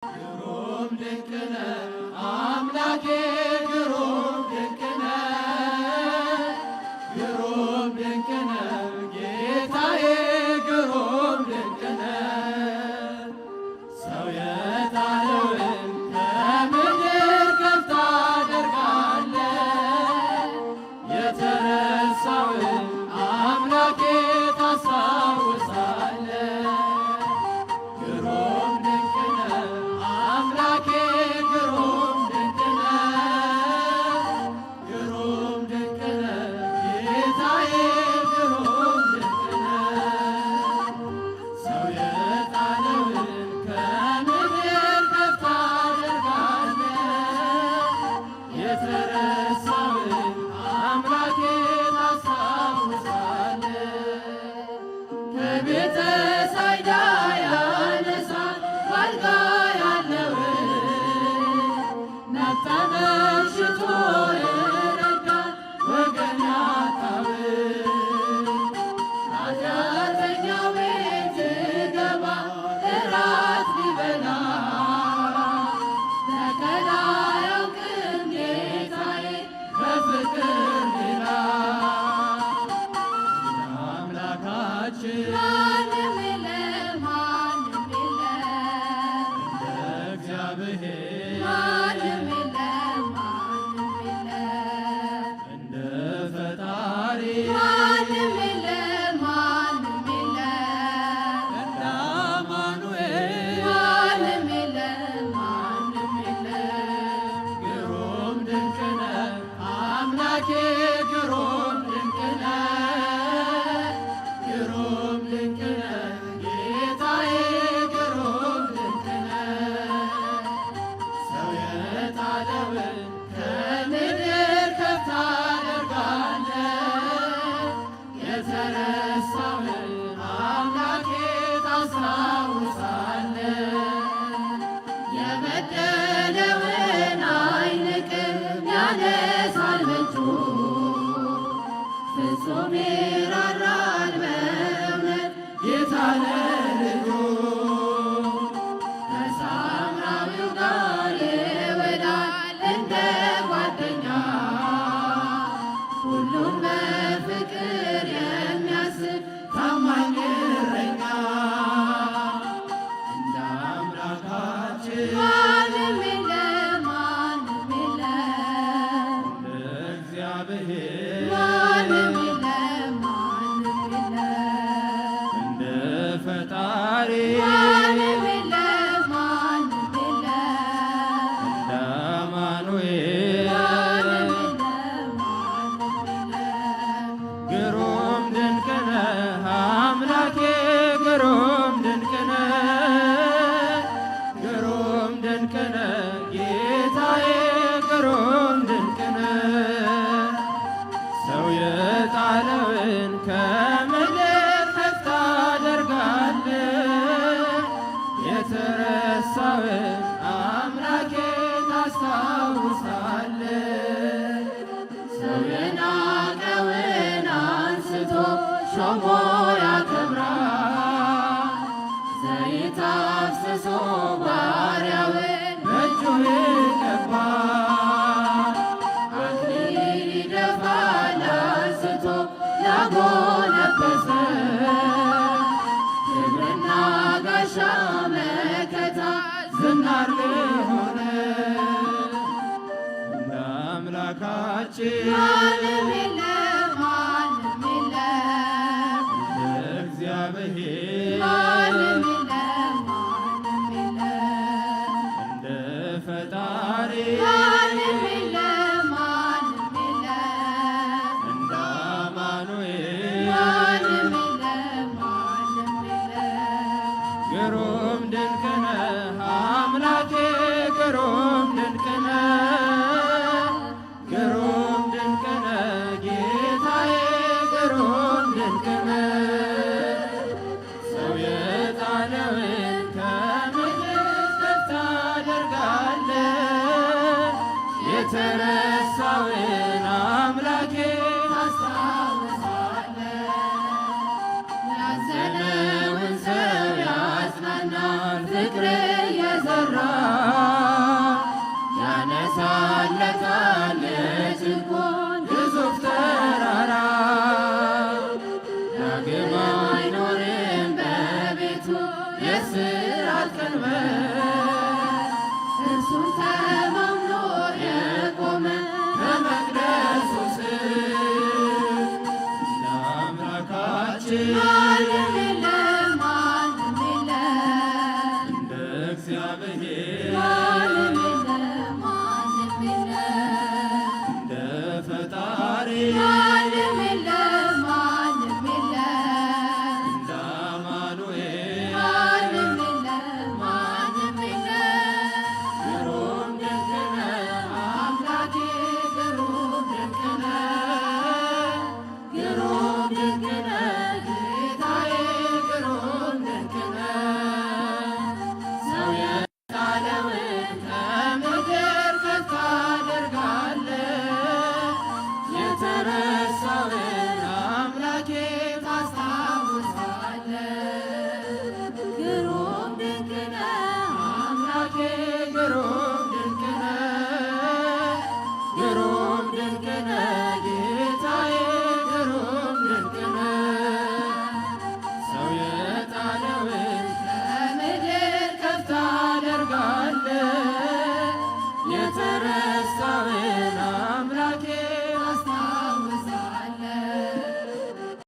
ግሩም ድንቅ ነህ አምላኬ ግሩም ድንቅ ነህ፣ ግሩም ድንቅ ነህ ጌታዬ ግሩም ድንቅ ነህ። ሰው የጣለውን ከምድር ከፍ ታደርጋለህ፣ የተረሳውን አምላኬ ታስታውሳለህ። ግሩም ድንቅ ነህ አምላኬ ግሩም ድንቅ ነህ፣ ግሩም ድንቅ ነህ ጌታዬ ግሩም ድንቅ ነህ። ሰው የጣለውን ከምድር ከፍ ታደርጋለህ፣ የተረሳውን አምላኬ ታስታውሳለህ። ከቤተ ሳይዳ ያነሳል ባልጋ ያለውን ነፍጠ መሽቶ ይረዳል ወገን ያጣውን። ኃጢአተኛው ቤት ሲገባ እራት ሊበላ ተከላ አያውቅም ጌታዬ በፍቅር ሌላ። አምላካችን ማንም የለም ማንም የለም እንደ እግዚአብሔር ማንም የለም ማንም የለም እንደ ፈጣሪ ማንም የለም ማንም የለም እንደ አማኑኤል ማንም የለም ማንም የለም። ግሩም ድንቅ ነህ አምላኬ ግሩም ድንቅ ነህ፣ ግሩም ድንቅ ነህ ጌታዬ ግሩም ድንቅ ነህ። ሰው የጣለውን ከምድር ከፍ ታደርጋለህ፣ የተረሳውን አምላኬ ታስታውሳለህ። የበደለውን አይንቅም ያነሳል በእጁ ፍጹም ይራራል በእውነት ጌታ ለልጁ ከሳምራዊው ጋር ይውላል እንደ ጓደኛ ሁሉም በፍቅር የሚያስብ ታማኝ እረኛ እንደ አምላካችን ማንም የለም ማንም የለም እንደ እግዚአብሔር ማንም የለም ማንም የለም እንደ ፈጣሪ ማንም የለም ማንም የለም እንደ አማኑኤል ማንም የለም ማንም የለም። ግሩም ድንቅ ነህ አምላኬ ግሩም ድንቅ ነህ፣ ግሩም ድንቅ ነህ ጌታዬ ግሩም ድንቅ ነህ። ሰው የጣለውን ከምድር ከፍ ታደርጋለህ፣ የተረሳውን አምላኬ ታስታውሳለህ። ሰው የናቀውን አንስቶ ሾሞ ያከብራል፣ ዘይት አፍስሶ ባሪያውን በእጁ ይቀባል፣ አክሊል ይደፋል አንስቶ ላጎነበሰ ክብርና ጋሻ መከታ ዝናር ለሆነ እንደ አምላካችን ማንም የለም ማንም የለም እንደ እግዚአብሔር ማንም የለም ማንም የለም እንደ ፈጣሪ ማንም የለም ማንም የለም እንደ አማኑኤል ማንም የለም ማንም የለም። ግሩም ድንቅ ነህ አምላኬ ግሩም ድንቅ ነህ፣ ግሩም ድንቅ ነህ ጌታዬ ግሩም ድንቅ ነህ። ሰው የጣለውን ከምድር ከፍ ታደርጋለህ፣ የተረሳውን አምላኬ ታስታውሳለህ ያዘነውን ሰው ያጽናናል ፍቅር የዘራ አማኑኤል ማንም የለም ማንም የለም እንደ ፈጣሪ ማንም የለም ማንም የለም እንደ አማኑኤል ማንም የለም ማንም የለም ግሩም ድንቅ ነህ አምላኬ ግሩም ድንቅ ነህ ግሩም ድንቅ ነህ ጌታዬ ግሩም ድንቅ ነህ ሰው የጣለውን ከምድር ከፍ ታደርጋለህ የተረሳውን አምላኬ ታስታውሳለህ ግሩም ድንቅ ነህ አምላኬ ግሩም ድንቅ ነህ ግሩም ድንቅ ነህ